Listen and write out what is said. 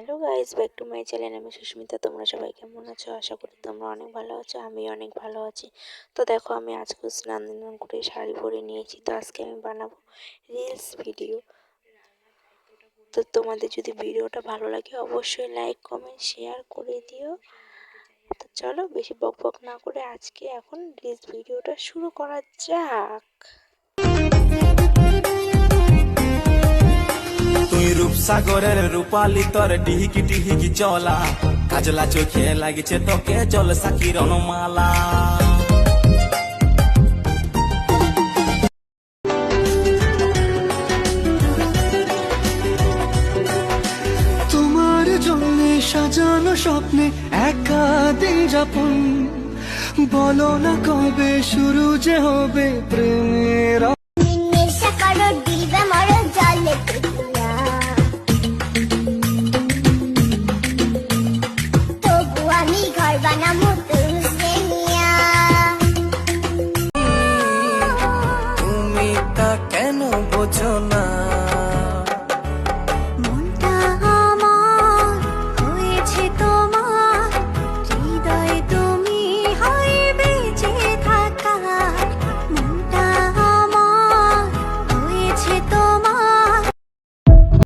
Hello guys, back to my channel. আমি সুস্মিতা। তোমরা সবাই কেমন আছো? আশা করি তোমরা অনেক ভালো আছো। আমি অনেক ভালো আছি। তো দেখো, আমি আজকে স্নান দান করে শাড়ি পরে নিয়েছি। তো আজকে আমি বানাবো রিলস ভিডিও। তো তোমাদের যদি ভিডিওটা ভালো লাগে অবশ্যই লাইক কমেন্ট শেয়ার করে দিও। তো চলো বেশি বক বক না করে আজকে এখন রিলস ভিডিওটা শুরু করা যাক। তুই রূপসাগরের রূপালি তোর ডিহিকি ডিহিকি চলা, কাজলা চোখে লাগিছে তোকে জল সাকির অনুমালা। তোমার জন্য সাজানো স্বপ্নে একা দিন যাপন, বলো না কবে শুরু যে হবে প্রেমের